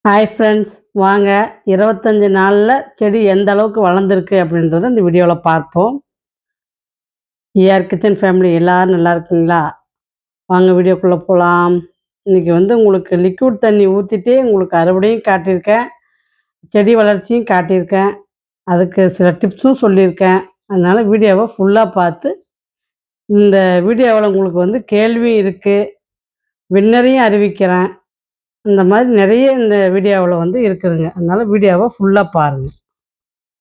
Hi friends, வாங்க 25 நாள்ல செடி எந்த அளவுக்கு வளர்ந்துருக்கு அப்படின்றத இந்த வீடியோவில் பார்ப்போம். கிச்சன் ஃபேமிலி எல்லாரும் நல்லா இருக்குங்களா? வாங்க வீடியோக்குள்ளே போகலாம். இன்றைக்கி உங்களுக்கு லிக்விட் தண்ணி ஊற்றிட்டே உங்களுக்கு அறுவடையும் காட்டியிருக்கேன், செடி வளர்ச்சியும் காட்டியிருக்கேன், அதுக்கு சில டிப்ஸும் சொல்லியிருக்கேன். அதனால் வீடியோவை ஃபுல்லாக பார்த்து இந்த வீடியோவில் உங்களுக்கு கேள்வி இருக்குது, வின்னரையும் அறிவிக்கிறேன். இந்த மாதிரி நிறைய இந்த வீடியோவில் இருக்குதுங்க. அதனால் வீடியோவை ஃபுல்லாக பாருங்கள்.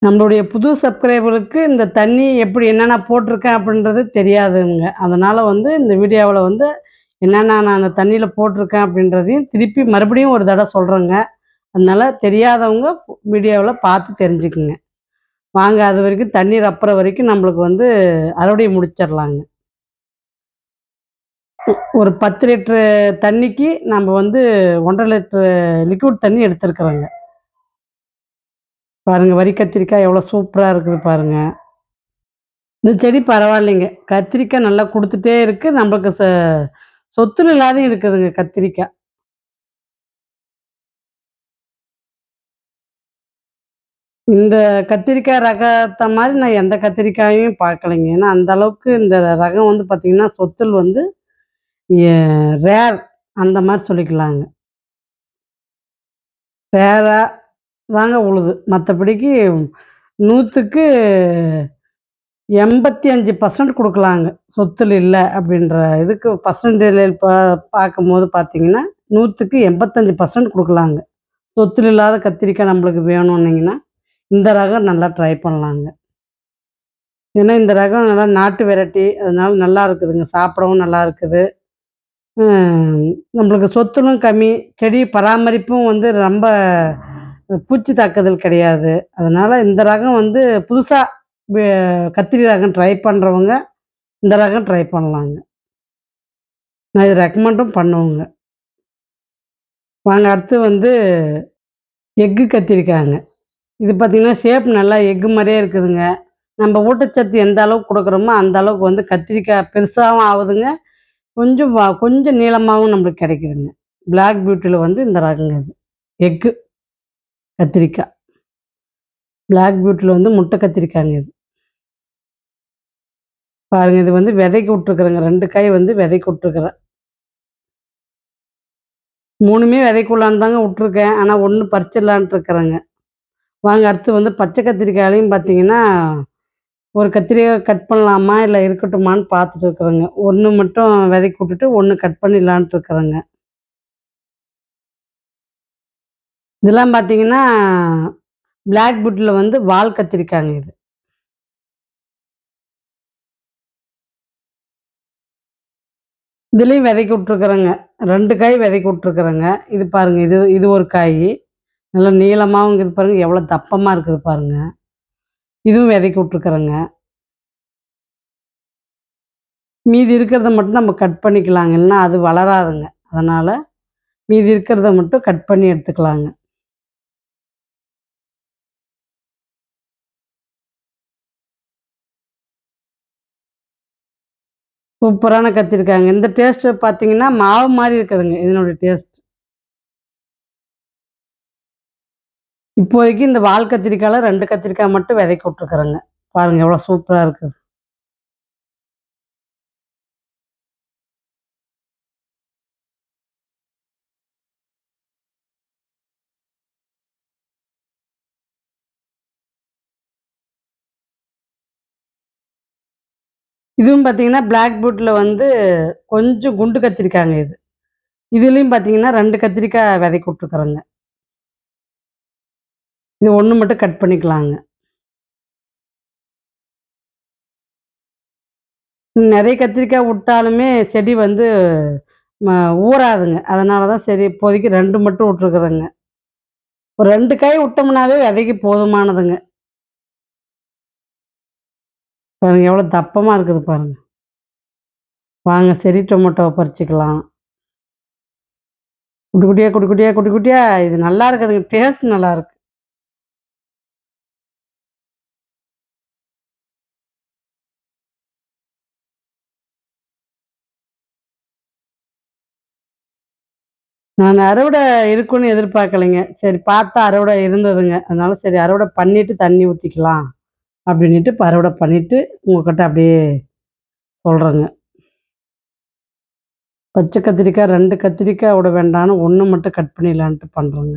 நம்மளுடைய புது சப்ஸ்கிரைபருக்கு இந்த தண்ணி எப்படி என்னென்ன போட்டிருக்கேன் அப்படின்றது தெரியாதுங்க. அதனால் இந்த வீடியோவில் என்னென்ன நான் அந்த தண்ணியில் போட்டிருக்கேன் அப்படின்றதையும் திருப்பி மறுபடியும் ஒரு தடவை சொல்கிறேங்க. அதனால் தெரியாதவங்க வீடியோவில் பார்த்து தெரிஞ்சுக்குங்க. வாங்க அது வரைக்கும் தண்ணி ரப்புற வரைக்கும் நம்மளுக்கு அறுவடை முடிச்சிடலாங்க. ஒரு 10 லிட்ரு தண்ணிக்கு நம்ம 1,5 லிட்ரு லிக்விட் தண்ணி எடுத்துருக்குறோங்க. பாருங்கள், வரி கத்திரிக்காய் எவ்வளோ சூப்பராக இருக்குது பாருங்கள். இந்த செடி பரவாயில்லைங்க. கத்திரிக்காய் நல்லா குடுத்துட்டே இருக்கு. நம்மளுக்கு சொத்துன்னு இல்லாத இருக்குதுங்க கத்திரிக்காய். இந்த கத்திரிக்காய் ரகத்த மாரி நான் எந்த கத்திரிக்காயையும் பார்க்கலைங்க. ஏன்னா அந்த அளவுக்கு இந்த ரகம் பார்த்தீங்கன்னா, சொத்தில் எ ரேர் அந்த மாரி சொல்லிக்கலாங்க. ரேரா தாங்க உழுது. மத்தபடிக்கு 100க்கு 85% குடுக்கலாங்க. சொத்துல இல்ல அப்படின்ற இதுக்கு பர்சன்டேஜ் பார்க்கும்போது பார்த்தீங்கன்னா, 100க்கு 85% குடுக்கலாங்க. சொத்துல இல்லாத கத்திரிக்காய் நம்மளுக்கு வேணுன்னீங்கன்னா, இந்த ரகம் நல்லா ட்ரை பண்ணலாங்க. ஏன்னா இந்த ரகம் நல்லா நாட்டு வெரைட்டி. அதனால நல்லா இருக்குதுங்க. சாப்பிடவும் நல்லா இருக்குது. நம்மளுக்கு சொத்துலும் கம்மி. செடி பராமரிப்பும் ரொம்ப பூச்சி தாக்குதல் கிடையாது. அதனால இந்த ரகம் புதுசா வே கத்திரி ரகம் ட்ரை பண்றவங்க, இந்த ரகம் ட்ரை பண்ணலாங்க. நான் இது ரெக்கமெண்டும் பண்ணுவேங்க. வாங்க அடுத்து எக்கு கத்திரிக்காய்ங்க. இது பார்த்தீங்கன்னா, ஷேப் நல்லா எக்கு மாரியே இருக்குதுங்க. நம்ம ஊட்டச்சத்து எந்த அளவுக்கு குடுக்குறோமோ, அந்த அளவுக்கு கத்திரிக்காய் பெருசாவும் ஆவுதுங்க. கொஞ்சம் நீளமாவும் நம்மளுக்கு கிடைக்குதுங்க. பிளாக் பியூட்டில இந்த ரகங்க இது. எக்கு கத்திரிக்காய். பிளாக் பியூட்டில முட்டை கத்திரிக்காய்ங்க இது. பாருங்க, இது விதைக்கு விட்டுருக்குறேங்க. 2 காய் விதைக்கு விட்டுருக்குறேன். 3மே விதைக்குள்ளான்னு தாங்க விட்டுருக்கேன். ஆனா 1 பறிச்சிடலான்ட்டு இருக்கிறேங்க. வாங்க அடுத்து பச்சை கத்திரிக்காயிலையும் பார்த்தீங்கன்னா, ஒரு கத்திரிக்காய் கட் பண்ணலாமா? இல்ல இருக்கட்டுமான்னு பார்த்துட்டு இருக்கிறேங்க. 1 மட்டும் விதைக்கு விட்டுட்டு 1 கட் பண்ணிடலான்ட்டு இருக்கிறேங்க. இதெல்லாம் பார்த்தீங்கன்னா, பிளாக் பியூட்டில வால் கத்திரிக்காய்ங்க இது. இதுலயும் விதைக்கு விட்டுருக்குறேங்க. 2 காய் விதைக்கு விட்டுருக்குறேங்க. இது பாருங்க, இது இது ஒரு காய். நல்லா நீளமாவும் இருக்குது பாருங்க. எவ்வளோ தப்பமா இருக்குது பாருங்க. இதுவும் விதைக்கு விட்டுருக்குறேங்க. மீதி இருக்கிறத மட்டும் நம்ம கட் பண்ணிக்கலாங்க. இல்லன்னா அது வளராதுங்க. அதனால மீதி இருக்கிறத மட்டும் கட் பண்ணி எடுத்துக்கலாங்க. சூப்பரான கத்திரிக்காய்ங்க. இந்த டேஸ்ட் பார்த்தீங்கன்னா, மாவு மாரி இருக்குதுங்க இதனுடைய டேஸ்ட். இப்போதைக்கு இந்த வால் கத்திரிக்காய்ல 2 கத்திரிக்காய் மட்டும் விதைக்கு விட்டுருக்குறேங்க. பாருங்க எவ்வளோ சூப்பரா இருக்குது. இதுவும் பார்த்தீங்கன்னா, பிளாக் பூட்ல கொஞ்சம் குண்டு கத்திரிக்காய்ங்க இது. இதுலயும் பார்த்தீங்கன்னா, 2 கத்திரிக்காய் விதைக்கு விட்டுருக்குறேங்க. இது 1 மட்டும் கட் பண்ணிக்கலாங்க. நெறைய கத்திரிக்காய் விட்டாலுமே செடி ம ஊறாதுங்க. அதனால தான் சரி இப்போதைக்கு 2 மட்டும் விட்டுருக்குறேங்க. ஒரு 2 காய் விட்டோம்னாவே விதைக்கு போதுமானதுங்க. பாருங்க எவ்வளோ தப்பமா இருக்குது பாருங்க. வாங்க செர்ரி டொமேட்டோவ பறிச்சுக்கலாம். குட்டி குட்டியா, குட்டி குட்டியா, குட்டி குட்டியா இது நல்லா இருக்குதுங்க. டேஸ்ட் நல்லாருக்கு. நான் அறுவடை இருக்குன்னு எதிர்பார்க்கலைங்க. சரி பார்த்தா அறுவடை இருந்ததுங்க. அதனால சரி அறுவடை பண்ணிட்டு தண்ணி ஊத்திக்கலாம் அப்படின்னுட்டு இப்ப அறுவடை பண்ணிட்டு உங்ககிட்ட அப்படியே சொல்றேங்க. பச்சை கத்திரிக்காய் 2 கத்திரிக்காய் விட வேண்டான்னு 1 மட்டும் கட் பண்ணிடலான்ட்டு பண்றேங்க.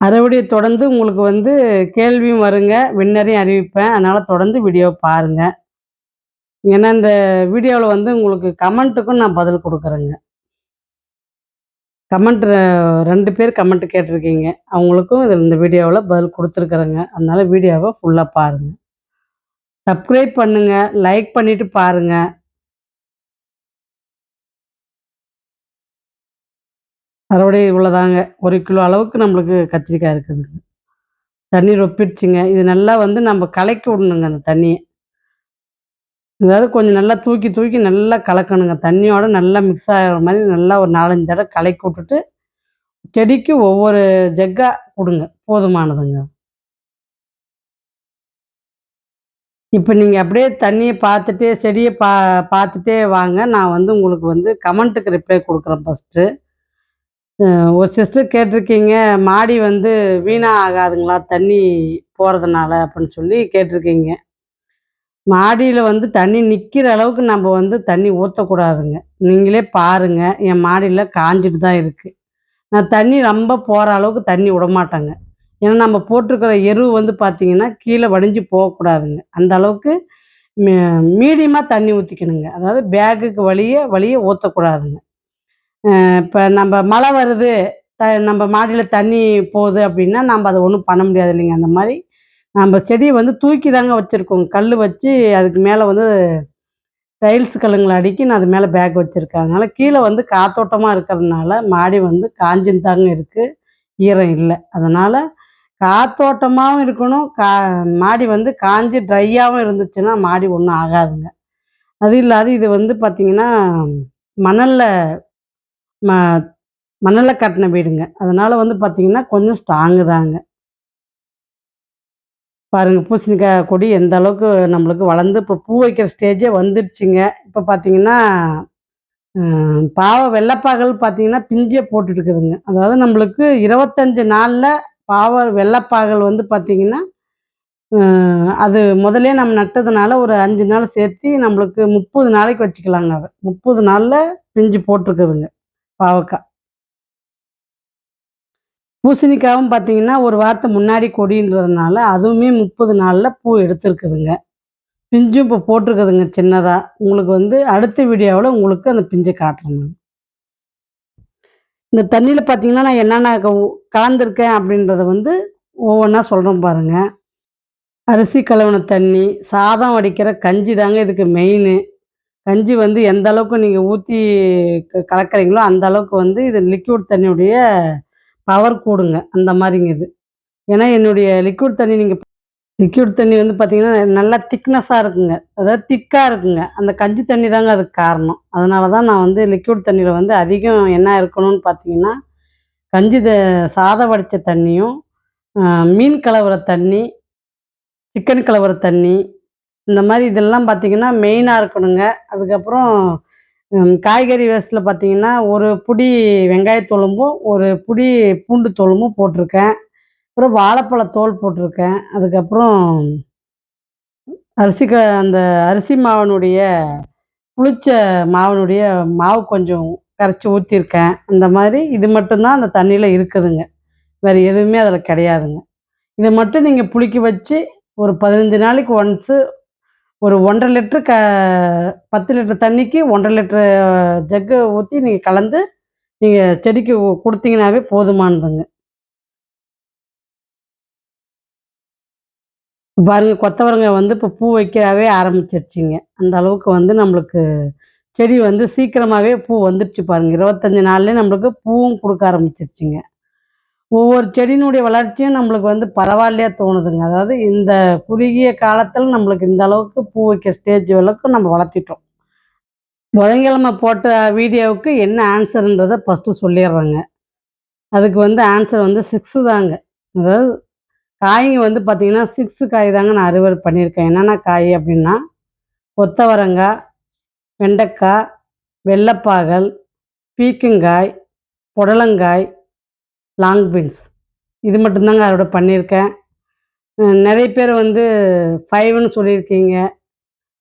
அறுவடைய தொடர்ந்து உங்களுக்கு வந்து கேள்வியும் வருங்க. வின்னரையும் அறிவிப்பேன். அதனால தொடர்ந்து வீடியோவ பாருங்க. ஏன்னா இந்த வீடியோல வந்து உங்களுக்கு கமெண்ட்டுக்கும் நான் பதில் குடுக்குறேங்க. கமெண்ட் 2 பேர் கமெண்ட் கேட்டிருக்கீங்க. அவங்களுக்கும் இந்த வீடியோவுல பதில் குடுத்துருக்குறேங்க. அதனால வீடியோவ ஃபுல்லா பாருங்க. சப்ஸ்கிரைப் பண்ணுங்க. லைக் பண்ணிட்டு பாருங்க. அறுவடை இவ்வளோதாங்க. 1 கிலோ அளவுக்கு நம்மளுக்கு கத்திரிக்காய் இருக்குதுங்க. தண்ணி ரொப்பிடுச்சுங்க. இது நல்லா வந்து நம்ம கலக்கி விடணுங்க அந்த தண்ணிய. அதாவது கொஞ்சம் நல்லா தூக்கி தூக்கி நல்லா கலக்கணுங்க. தண்ணியோட நல்லா மிக்ஸ் ஆகுற மாரி நல்லா ஒரு 4, 5 தடவ கலக்கி விட்டுட்டு, செடிக்கு ஒவ்வொரு ஜக்கா குடுங்க. போதுமானதுங்க. இப்ப நீங்க அப்படியே தண்ணிய பார்த்துட்டே செடிய பார்த்துட்டே வாங்க. நான் வந்து உங்களுக்கு வந்து கமெண்ட்டுக்கு ரிப்ளை குடுக்குறேன் ஃபர்ஸ்ட்டு. ஒரு சிஸ்டர் கேட்டிருக்கீங்க, மாடி வந்து வீணா ஆகாதுங்களா? தண்ணி போறதுனால அப்படின்னு சொல்லி கேட்டிருக்கீங்க. மாடியில வந்து தண்ணி நிக்கிற அளவுக்கு நம்ப வந்து தண்ணி ஊத்தக்கூடாதுங்க. நீங்களே பாருங்க, என் மாடியில காஞ்சிட்டு தான் இருக்கு. நான் தண்ணி ரொம்ப போற அளவுக்கு தண்ணி விடமாட்டேங்க. ஏன்னா நம்ம போட்டிருக்கிற எரு வந்து பார்த்தீங்கன்னா, கீழ வடிஞ்சு போகக்கூடாதுங்க. அந்த அளவுக்கு மீ மீடியமா தண்ணி ஊத்திக்கணுங்க. அதாவது பேக்குக்கு வழிய வழிய ஊத்தக்கூடாதுங்க. இப்ப நம்ப மழை வருது, நம்ப மாடியில தண்ணி போகுது அப்படின்னா, நம்ப அத ஒண்ணும் பண்ண முடியாது இல்லைங்க. அந்த மாரி நம்ப செடிய வந்து தூக்கி தாங்க வச்சிருக்கோம். கல்லு வச்சு அதுக்கு மேல வந்து டைல்ஸ் கல்லுங்கள அடுக்கி நான் அது மேல பேக் வச்சிருக்கேன். அதனால கீழ வந்து காத்தோட்டமா இருக்கிறதுனால, மாடி வந்து காஞ்சுன்னு தாங்க இருக்கு. ஈரம் இல்ல. அதனால காத்தோட்டமாவும் இருக்கணும். மாடி வந்து காஞ்சு ட்ரையாவும் இருந்துச்சுன்னா, மாடி ஒண்ணும் ஆகாதுங்க. அது இல்லாத இது வந்து பார்த்தீங்கன்னா, மணல்ல ம மணல்ல கட்டுன வீடுங்க. அதனால வந்து பார்த்தீங்கன்னா, கொஞ்சம் ஸ்ட்ராங்கு தாங்க. பாருங்க பூசணிக்காய் கொடி எந்த அளவுக்கு நம்மளுக்கு வளர்ந்து இப்போ பூ வைக்கிற ஸ்டேஜே வந்துருச்சுங்க. இப்ப பார்த்தீங்கன்னா, வெள்ளப்பாகல் பார்த்தீங்கன்னா, பிஞ்சே போட்டுட்டுருக்குதுங்க. அதாவது நம்மளுக்கு 25 நாள்ல வெள்ளப்பாகல் வந்து பார்த்தீங்கன்னா, அ அது முதல்லயே நம்ம நட்டதுனால ஒரு 5 நாள் சேர்த்தி நம்மளுக்கு 30 நாளைக்கு வச்சுக்கலாங்க அத. 30 நாள்ல பிஞ்சு போட்டுருக்குதுங்க பாவக்கா. பூசணிக்காவும் பார்த்தீங்கன்னா, ஒரு வாரத்துக்கு முன்னாடி கொடின்றதுனால, அதுவுமே 30 நாள்ல பூ எடுத்திருக்குதுங்க. பிஞ்சும் இப்போ போட்டிருக்குதுங்க சின்னதா. உங்களுக்கு வந்து அடுத்த வீடியோவுல உங்களுக்கு அந்த பிஞ்ச காட்டுறேன் நான். இந்த தண்ணீல பார்த்தீங்கன்னா, நான் என்னென்ன கலந்துருக்கேன் அப்படின்றத வந்து ஒவ்வொன்னா சொல்றேன் பாருங்க. அரிசி கழுவுன தண்ணி, சாதம் வடிக்கிற கஞ்சி தாங்க இதுக்கு மெயினு. கஞ்சி வந்து எந்த அளவுக்கு நீங்க ஊத்தி கலக்குறீங்களோ, அந்த அளவுக்கு வந்து இது லிக்விட் தண்ணியுடைய பவர் கூடுங்க. அந்த மாரிங்க இது. ஏன்னா என்னுடைய லிக்விட் தண்ணி வந்து பார்த்தீங்கன்னா, நல்லா திக்னஸா இருக்குங்க. அதாவது திக்கா இருக்குங்க. அந்த கஞ்சி தண்ணி தாங்க அதுக்கு காரணம். அதனால தான் நான் வந்து லிக்விட் தண்ணீல வந்து அதிகம் என்ன இருக்கணும்னு பார்த்தீங்கன்னா, கஞ்சி சாதம் வடிச்ச தண்ணியும், அ மீன் கலவுற தண்ணி, சிக்கன் கலவுற தண்ணி, இந்த மாரி இதெல்லாம் பார்த்தீங்கன்னா மெயினா இருக்கணுங்க. அதுக்கப்புறம் காய்கறி வேஸ்ட்ல பார்த்தீங்கன்னா, ஒரு புடி வெங்காய தொலும்பும், ஒரு புடி பூண்டு தொலும்பும் போட்டிருக்கேன். அப்புறம் வாழைப்பழ தோல் போட்டிருக்கேன். அதுக்கப்புறம் அந்த அரிசி மாவினுடைய புளிச்ச மாவினுடைய மாவு கொஞ்சம் கரைச்சு ஊத்தியிருக்கேன். அந்த மாதிரி இது மட்டும் தான் அந்த தண்ணீல இருக்குதுங்க. வேற எதுவுமே அதில கிடையாதுங்க. இத மட்டும் நீங்க புளிக்க வச்சு ஒரு 15 நாளைக்கு ஒன்ஸு ஒரு 1 1/2 லிட்டர் 10 லிட்டர் தண்ணிக்கு 1 1/2 லிட்டர் ஜக்கு ஊத்தி நீங்க கலந்து நீங்க செடிக்கு குடுத்தீங்கன்னாவே போதுமானதுங்க. பாருங்க கொத்தவரங்காய் வந்து இப்போ பூ வைக்கவே ஆரம்பிச்சிருச்சுங்க. அந்த அளவுக்கு வந்து நம்மளுக்கு செடி வந்து சீக்கிரமாவே பூ வந்துருச்சு பாருங்க. 25 நாள்லயே நம்மளுக்கு பூவும் குடுக்க ஆரம்பிச்சிருச்சுங்க. ஒவ்வொரு செடியினுடைய வளர்ச்சியும் நம்மளுக்கு வந்து பரவாயில்லையா தோணுதுங்க. அதாவது இந்த குறுகிய காலத்துல நம்மளுக்கு இந்த அளவுக்கு பூ வைக்கிற ஸ்டேஜ் அளவுக்கு நம்ம வளர்த்திட்டோம். புதன்கிழமை போட்ட வீடியோவுக்கு என்ன ஆன்ஸர்ன்றத ஃபர்ஸ்ட்டு சொல்லிர்றேங்க. அதுக்கு வந்து ஆன்ஸர் வந்து 6 தாங்க. அதாவது காய்ங்க வந்து பார்த்தீங்கன்னா, 6 காய் தாங்க நான் அறுவடை பண்ணியிருக்கேன். என்னென்ன காய் அப்டின்னா, கொத்தவரங்கா, வெண்டைக்கா, வெள்ளப்பாகல், பீர்க்கங்காய், புடலங்காய், லாங் பீன்ஸ் இது மட்டும்தாங்க அறுவடை பண்ணியிருக்கேன். நிறைய பேர் வந்து 5ன்னு சொல்லியிருக்கீங்க.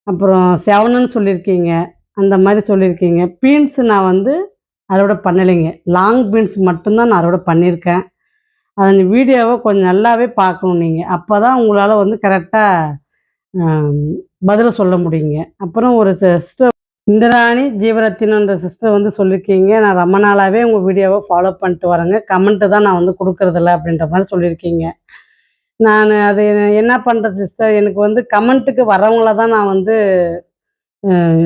அப்புறம் 7ன்னு சொல்லியிருக்கீங்க. அந்த மாரி சொல்லியிருக்கீங்க. பீன்ஸ் நான் வந்து அறுவடை பண்ணலைங்க. லாங் பீன்ஸ் மட்டும் தான் நான் அறுவடை பண்ணியிருக்கேன். அந்த வீடியோவ கொஞ்சம் நல்லாவே பார்க்கணும் நீங்க. அப்பதான் உங்களால வந்து கரெக்ட்டா அ பதில சொல்ல முடியுங்க. அப்புறம் ஒரு சிஸ்டர் இந்திராணி ஜீவரத்தினன்ற சிஸ்டர் வந்து சொல்லியிருக்கீங்க. நான் ரொம்ப நாளாவே உங்க வீடியோவ ஃபாலோ பண்ணிட்டு வரேங்க. கமெண்ட் தான் நான் வந்து குடுக்குறதில்ல அப்படின்ற மாரி சொல்லியிருக்கீங்க. நானு அது என்ன பண்றது சிஸ்டர், எனக்கு வந்து கமெண்ட்டுக்கு வரவங்கள தான் நான் வந்து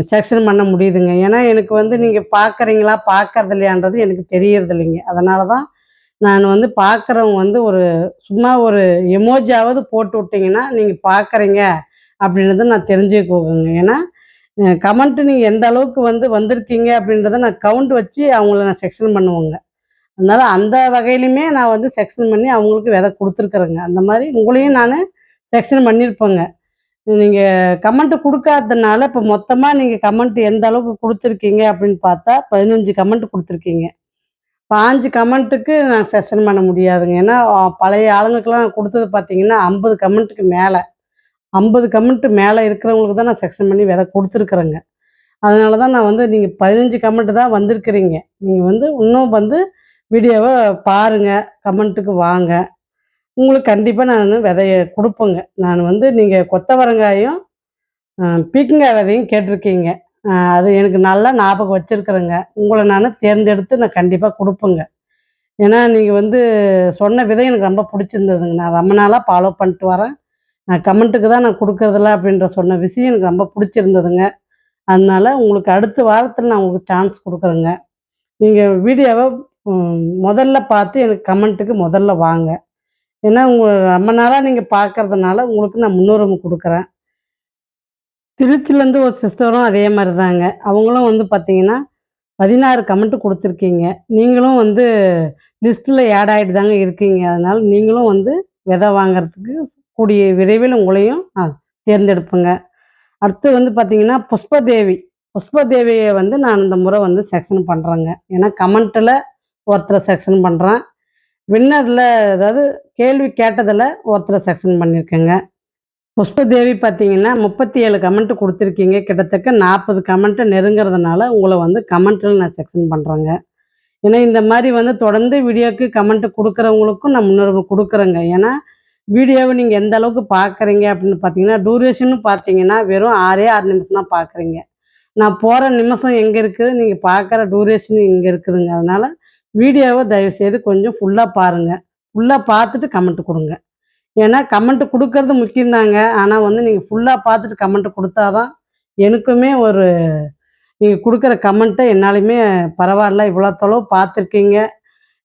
செலக்ஷன் பண்ண முடியுதுங்க. ஏன்னா, எனக்கு வந்து நீங்க பார்க்குறீங்களா, பார்க்கறது இல்லையான்றது எனக்கு தெரியறதில்லைங்க. அதனால தான் நான் வந்து பார்க்குறவங்க வந்து சும்மா ஒரு எமோஜியாவது போட்டு விட்டீங்கன்னா, நீங்க பார்க்குறீங்க அப்படின்றத நான் தெரிஞ்சுக்குவேங்க. ஏன்னா, கமெண்ட் நீங்க எந்த அளவுக்கு வந்து வந்திருக்கீங்க அப்படின்றத நான் கவுண்ட் வச்சு அவங்கள நான் செக்ஷன் பண்ணுவேங்க. அதனால அந்த வகையிலுமே நான் வந்து செக்ஷன் பண்ணி அவங்களுக்கு விதை குடுத்துருக்குறேங்க. அந்த மாரி உங்களையும் நானு செக்ஷன் பண்ணியிருப்பேங்க. நீங்க கமெண்ட் குடுக்காததுனால, இப்ப மொத்தமா நீங்க கமெண்ட் எந்த அளவுக்கு குடுத்துருக்கீங்க அப்படின்னு பார்த்தா, 15 கமெண்ட் குடுத்துருக்கீங்க. 5 கமெண்ட்டுக்கு நான் செக்ஷன் பண்ண முடியாதுங்க. ஏன்னா, பழைய ஆளுங்களுக்கெல்லாம் நான் குடுத்தது பார்த்தீங்கன்னா, 50 கமெண்ட்டுக்கு மேல. 50 கமெண்ட் மேல இருக்கிறவங்களுக்கு தான் நான் செக்ஷன் பண்ணி விதை குடுத்துருக்குறேங்க. அதனால தான் நான் வந்து நீங்க 15 கமெண்ட் தான் வந்திருக்கிறீங்க. நீங்க வந்து இன்னும் வந்து வீடியோவ பாருங்க, கமெண்ட்டுக்கு வாங்க. உங்களுக்கு கண்டிப்பா நான் வந்து விதைய குடுப்பேங்க. நான் வந்து நீங்க கொத்தவரங்காயும் பீக்கங்காய் விதையும் கேட்டிருக்கீங்க. அது எனக்கு நல்லா ஞாபகம் வச்சிருக்கிறேங்க. உங்கள நானு தேர்ந்தெடுத்து நான் கண்டிப்பா குடுப்பேங்க. ஏன்னா, நீங்க வந்து சொன்ன விதை எனக்கு ரொம்ப புடிச்சிருந்ததுங்க. நான் ரொம்ப நாளா ஃபாலோ பண்ணிட்டு வரேன். நான் கமெண்ட்டுக்கு தான் நான் குடுக்கறதில்ல அப்படின்ற சொன்ன விஷயம் எனக்கு ரொம்ப புடிச்சிருந்ததுங்க. அதனால உங்களுக்கு அடுத்த வாரத்தில நான் உங்களுக்கு சான்ஸ் குடுக்குறேங்க. நீங்க வீடியோவ முதல்ல பார்த்து எனக்கு கமெண்ட்டுக்கு முதல்ல வாங்க. ஏன்னா, ரொம்ப நாளா நீங்க பார்க்கறதுனால உங்களுக்கு நான் முன்னுரிமை குடுக்குறேன். திருச்சிலேருந்து ஒரு சிஸ்டரும் அதே மாரி தாங்க. அவங்களும் வந்து பார்த்தீங்கன்னா, 16 கமெண்ட் குடுத்துருக்கீங்க. நீங்களும் வந்து லிஸ்ட்ல ஆட் ஆயிட்டு தாங்க இருக்கீங்க. அதனால நீங்களும் வந்து விதை வாங்குறதுக்கு கூடிய விரைவில் உங்களையும் நான் தேர்ந்தெடுப்பேங்க. அடுத்து வந்து பார்த்தீங்கன்னா, புஷ்பதேவி. புஷ்பதேவிய வந்து நான் இந்த முறை வந்து செக்ஷன் பண்றேங்க. ஏன்னா கமெண்ட்ல ஒருத்தர செக்ஷன் பண்றேன். வின்னர்ல அதாவது கேள்வி கேட்டதுல ஒருத்தர செக்ஷன் பண்ணியிருக்கேங்க. புஷ்பதேவி பார்த்தீங்கன்னா, 37 கமெண்ட் குடுத்துருக்கீங்க. கிட்டத்தட்ட 40 கமெண்ட் நெருங்குறதுனால, உங்கள வந்து கமெண்ட்ல நான் செக்ஷன் பண்றேங்க. ஏன்னா, இந்த மாரி வந்து தொடர்ந்து வீடியோக்கு கமெண்ட் குடுக்குறவங்களுக்கும் நான் முன்னுரிமை குடுக்குறேங்க. ஏன்னா, வீடியோவ நீங்க எந்த அளவுக்கு பார்க்குறீங்க அப்படின்னு பார்த்தீங்கன்னா, டூரேஷன்னு பார்த்தீங்கன்னா, வெறும் 6ஏ 6 நிமிஷம் தான் பார்க்குறீங்க. நான் போற நிமிஷம் எங்க இருக்குது, நீங்க பார்க்குற டூரேஷன் இங்க இருக்குதுங்க. அதனால வீடியோவ தயவுசெய்து கொஞ்சம் ஃபுல்லா பாருங்க. ஃபுல்லா பார்த்துட்டு கமெண்ட் குடுங்க. ஏன்னா, கமெண்ட் குடுக்கறது முக்கியம் தாங்க. ஆனா வந்து நீங்க ஃபுல்லா பார்த்துட்டு கமெண்ட் குடுத்தா தான், எனக்குமே நீங்க குடுக்குற கமெண்ட்ட என்னாலயுமே பரவால்ல, இவ்வளோ தொளவு பார்த்துருக்கீங்க.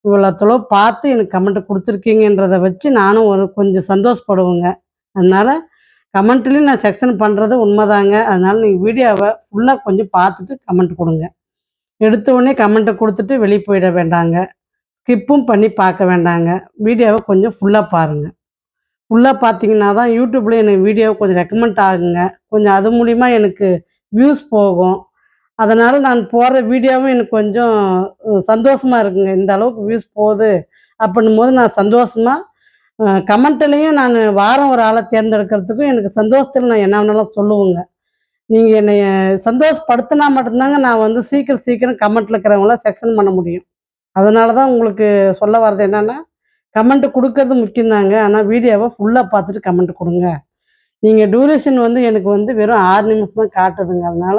இவ்வளோ தொளவு பார்த்து எனக்கு கமெண்ட் குடுத்துருக்கீங்கன்றத வச்சு நானும் கொஞ்சம் சந்தோஷப்படுவேங்க. அதனால கமெண்ட்லயும் நான் செக்ஷன் பண்றது உண்மதாங்க. அதனால நீங்க வீடியோவ ஃபுல்லா கொஞ்சம் பார்த்துட்டு கமெண்ட் குடுங்க. எடுத்த உடனே கமெண்ட்ட குடுத்துட்டு வெளிய போயிட வேண்டாங்க. ஸ்கிப்பும் பண்ணி பார்க்க வேண்டாங்க. வீடியோவ கொஞ்சம் ஃபுல்லா பாருங்க. ஃபுல்லா பார்த்தீங்கன்னா தான் யூடியூப்ல எனக்கு வீடியோ கொஞ்சம் ரெக்கமெண்ட் ஆகுங்க. கொஞ்சம் அது மூலியமா எனக்கு வியூஸ் போகும். அதனால நான் போடுற வீடியோவும் எனக்கு கொஞ்சம் சந்தோஷமா இருக்குங்க. இந்த அளவுக்கு வியூஸ் போகுது அப்படின்னும்போது நான் சந்தோஷமா கமெண்ட்லயும் நானு வாரம் ஒரு ஆள தேர்ந்தெடுக்கிறதுக்கும் எனக்கு சந்தோஷத்துல நான் என்ன வேணாலும் சொல்லுவேங்க. நீங்க என்னைய சந்தோஷப்படுத்தினா மட்டும் தாங்க நான் வந்து சீக்கிரம் சீக்கிரம் கமெண்ட்ல இருக்கிறவங்கள செக்ஷன் பண்ண முடியும். அதனால தான் உங்களுக்கு சொல்ல வர்றது என்னன்னா, கமெண்ட் குடுக்கறது முக்கியம் தாங்க. ஆனா வீடியோவ ஃபுல்லா பார்த்துட்டு கமெண்ட் குடுங்க. நீங்க டியூரேஷன் வந்து எனக்கு வந்து வெறும் 6 நிமிஷம் தான் காட்டுதுங்க. அதனால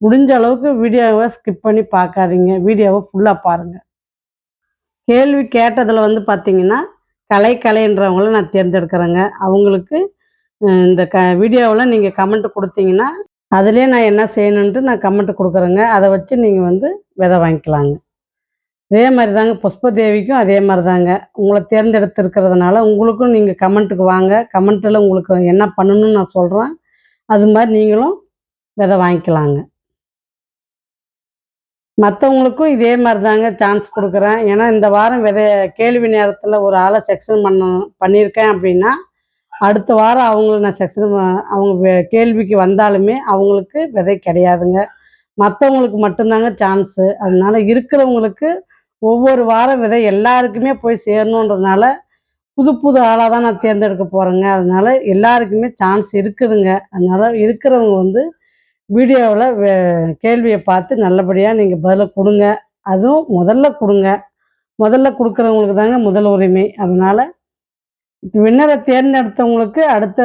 முடிஞ்ச அளவுக்கு வீடியோவ ஸ்கிப் பண்ணி பார்க்காதீங்க. வீடியோவ ஃபுல்லா பாருங்க. கேள்வி கேட்டதுல வந்து பார்த்தீங்கன்னா, கலைன்றவங்கள நான் தேர்ந்தெடுக்கிறேங்க. அவங்களுக்கு இந்த வீடியோவுல நீங்க கமெண்ட் குடுத்தீங்கன்னா, அதிலேயே நான் என்ன செய்யணுன்ட்டு நான் கமெண்ட் குடுக்குறேங்க. அத வச்சு நீங்க வந்து விதை வாங்கிக்கலாங்க. அதே மாரி தாங்க புஷ்பதேவிக்கும் அதே மாரி தாங்க. உங்கள தேர்ந்தெடுத்திருக்கிறதுனால, உங்களுக்கும் நீங்க கமெண்ட்டுக்கு வாங்க. கமெண்ட்ல உங்களுக்கு என்ன பண்ணணும்னு நான் சொல்றேன். அது மாரி நீங்களும் விதை வாங்கிக்கலாங்க. மத்தவங்களுக்கும் இதே மாரி தாங்க சான்ஸ் குடுக்குறேன். ஏன்னா, இந்த வாரம் கேள்வி நேரத்தில ஒரு ஆள செக்ஷன் பண்ணியிருக்கேன் அப்டின்னா, அடுத்த வாரம் அவங்கள நான் செக்ஷன் அவங்க கேள்விக்கு வந்தாலுமே அவங்களுக்கு விதை கிடையாதுங்க. மத்தவங்களுக்கு மட்டும் தாங்க சான்ஸு. அதனால இருக்கிறவங்களுக்கு ஒவ்வொரு வாரம் விதை எல்லாருக்குமே போய் சேரணுன்றதுனால புது புது ஆளாக தான் நான் தேர்ந்தெடுக்க போகிறேங்க. அதனால் எல்லாருக்குமே சான்ஸ் இருக்குதுங்க. அதனால் இருக்கிறவங்க வந்து வீடியோவில் கேள்வியை பார்த்து நல்லபடியாக நீங்கள் பதிலை கொடுங்க. அதுவும் முதல்ல கொடுங்க. முதல்ல கொடுக்குறவங்களுக்கு தாங்க முதல் உரிமை. அதனால் வின்னரை தேர்ந்தெடுத்தவங்களுக்கு அடுத்த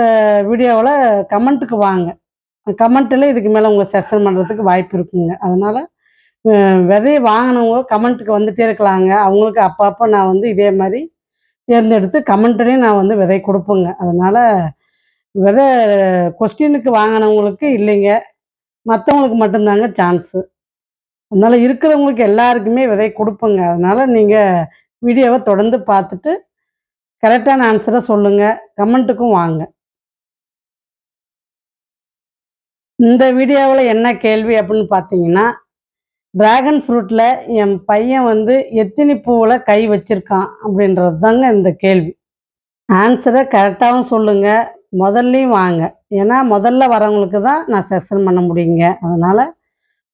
வீடியோவில் கமெண்ட்டுக்கு வாங்க. கமெண்ட்டில் இதுக்கு மேலே உங்களை செக்ஷன் பண்ணுறதுக்கு வாய்ப்பு இருக்குங்க. அதனால் விதைய வாங்கினவங்க கமெண்ட்டுக்கு வந்துகிட்டே இருக்கலாங்க. அவங்களுக்கு அப்பப்போ நான் வந்து இதே மாதிரி தேர்ந்தெடுத்து கமெண்ட்லேயும் நான் வந்து விதை கொடுப்பேங்க. அதனால் விதை கொஸ்டினுக்கு வாங்கினவங்களுக்கு இல்லைங்க, மற்றவங்களுக்கு மட்டும்தாங்க சான்ஸு. அதனால் இருக்கிறவங்களுக்கு எல்லாருக்குமே விதை கொடுப்பேங்க. அதனால் நீங்கள் வீடியோவை தொடர்ந்து பார்த்துட்டு கரெக்டான ஆன்சரை சொல்லுங்கள். கமெண்ட்டுக்கும் வாங்க. இந்த வீடியோவில் என்ன கேள்வி அப்படின்னு பார்த்தீங்கன்னா, டிராகன் ஃப்ரூட்டில் என் பையன் வந்து எத்தினி பூவில் கை வச்சிருக்கான் அப்படின்றது தாங்க இந்த கேள்வி. ஆன்சரை கரெக்டாகவும் சொல்லுங்கள், முதல்லையும் வாங்க. ஏன்னா முதல்ல வரவங்களுக்கு தான் நான் செக்ஷன் பண்ண முடியுங்க. அதனால்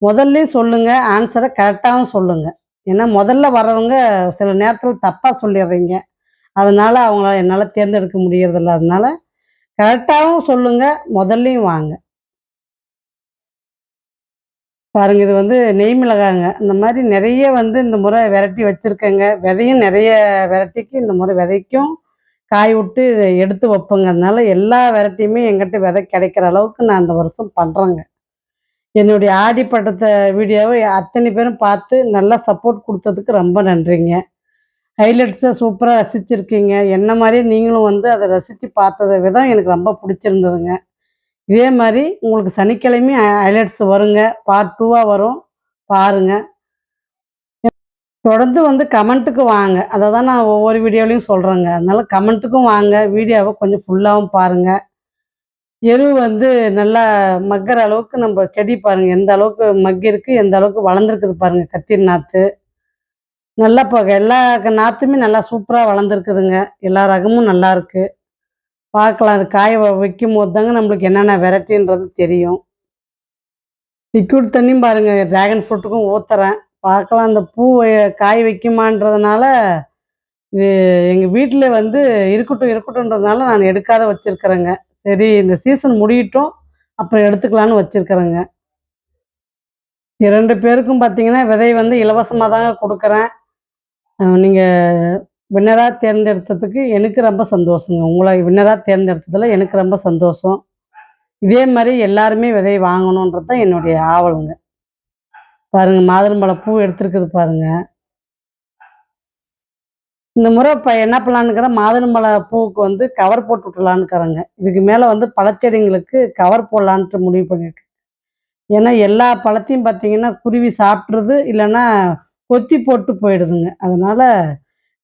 முதல்லையும் சொல்லுங்கள், ஆன்சரை கரெக்டாகவும் சொல்லுங்கள். ஏன்னா முதல்ல வரவங்க சில நேரத்தில் தப்பாக சொல்லிடுறீங்க. அதனால் அவங்கள என்னால் தேர்ந்தெடுக்க முடியறதில்ல. அதனால் கரெக்டாகவும் சொல்லுங்கள், முதல்லையும் வாங்க. பாருங்க, இது வந்து நெய் மிளகாங்க. இந்த மாதிரி நிறைய வந்து இந்த முறை வெரைட்டி வச்சுருக்கேங்க. விதையும் நிறைய வெரைட்டிக்கு இந்த முறை விதைக்கும் காய் விட்டு எடுத்து வைப்பேங்க. அதனால எல்லா வெரைட்டியுமே என்கிட்ட விதை கிடைக்கிற அளவுக்கு நான் இந்த வருஷம் பண்ணுறேங்க. என்னுடைய ஆடி பட்டத்த வீடியோவை அத்தனை பேரும் பார்த்து நல்லா சப்போர்ட் கொடுத்ததுக்கு ரொம்ப நன்றிங்க. ஹைலைட்ஸை சூப்பராக ரசிச்சிருக்கீங்க. என்ன மாதிரியே நீங்களும் வந்து அதை ரசித்து பார்த்தத விதம் எனக்கு ரொம்ப பிடிச்சிருந்ததுங்க. இதே மாதிரி உங்களுக்கு சனிக்கிழமையும் ஹைலைட்ஸ் வருங்க. பார்ட் 2வா வரும், பாருங்க. தொடர்ந்து வந்து கமெண்ட்டுக்கு வாங்க. அதை தான் நான் ஒவ்வொரு வீடியோலையும் சொல்கிறேங்க. அதனால கமெண்ட்டுக்கும் வாங்க, வீடியோவை கொஞ்சம் ஃபுல்லாகவும் பாருங்கள். எரு வந்து நல்லா மக்கிற அளவுக்கு நம்ம செடி பாருங்கள் எந்த அளவுக்கு மக்கியிருக்கு, எந்த அளவுக்கு வளர்ந்துருக்குது பாருங்கள். கத்திரி நாற்று நல்லா எல்லா நாற்றுமே நல்லா சூப்பராக வளர்ந்துருக்குதுங்க. எல்லா ரகமும் நல்லா இருக்குது. பார்க்கலாம், அது காய வைக்கும்போது தாங்க நம்மளுக்கு என்னென்ன வெரைட்டின்றது தெரியும். லிக்விட் தண்ணியும் பாருங்கள் ட்ராகன் ஃப்ரூட்டுக்கும் ஊற்றுறேன். பார்க்கலாம், அந்த பூ காய வைக்குமான்றதுனால இது எங்கள் வீட்டில் வந்து இருக்கட்டும் இருக்கட்டும்ன்றதுனால நான் எடுக்காத வச்சுருக்கிறேங்க. சரி, இந்த சீசன் முடியட்டும், அப்புறம் எடுத்துக்கலான்னு வச்சுருக்கிறேங்க. 2 பேருக்கும் பார்த்தீங்கன்னா விதை வந்து இலவசமாக தாங்க கொடுக்குறேன். நீங்கள் வின்னராக தேர்ந்தெடுத்ததுக்கு எனக்கு ரொம்ப சந்தோஷங்க. உங்களை வின்னராக தேர்ந்தெடுத்ததில் எனக்கு ரொம்ப சந்தோஷம். இதே மாதிரி எல்லாருமே விதை வாங்கணுன்றது தான் என்னுடைய ஆவலுங்க. பாருங்கள், மாதுளம்பழ பூ எடுத்துருக்குது பாருங்கள். இந்த முறை இப்போ என்ன பண்ணலான்னுக்கிறேன், மாதுளம்பழ பூவுக்கு வந்து கவர் போட்டு விட்டுலான்னுக்கிறேங்க. இதுக்கு மேலே வந்து பழச்செடிங்களுக்கு கவர் போடலான்ட்டு முடிவு பண்ணியிருக்கேன். ஏன்னா எல்லா பழத்தையும் பார்த்தீங்கன்னா குருவி சாப்பிட்ருது, இல்லைன்னா கொத்தி போட்டு போயிடுதுங்க. அதனால்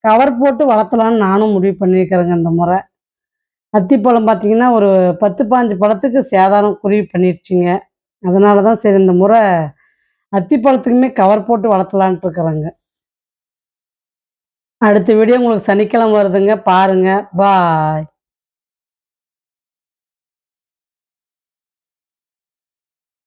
கவர் போட்டு வளர்த்தலான்னு நானும் முடிவு பண்ணியிருக்கிறேங்க இந்த முறை. அத்திப்பழம் பார்த்தீங்கன்னா ஒரு 10, 15 பழத்துக்கு சேதாரம் குருவி பண்ணிடுச்சுங்க. அதனால தான் சரி இந்த முறை அத்திப்பழத்துக்குமே கவர் போட்டு வளர்த்தலான்ட்டு இருக்கிறேங்க. அடுத்த வீடியோ உங்களுக்கு சனிக்கிழமை வருதுங்க, பாருங்க. பாய்.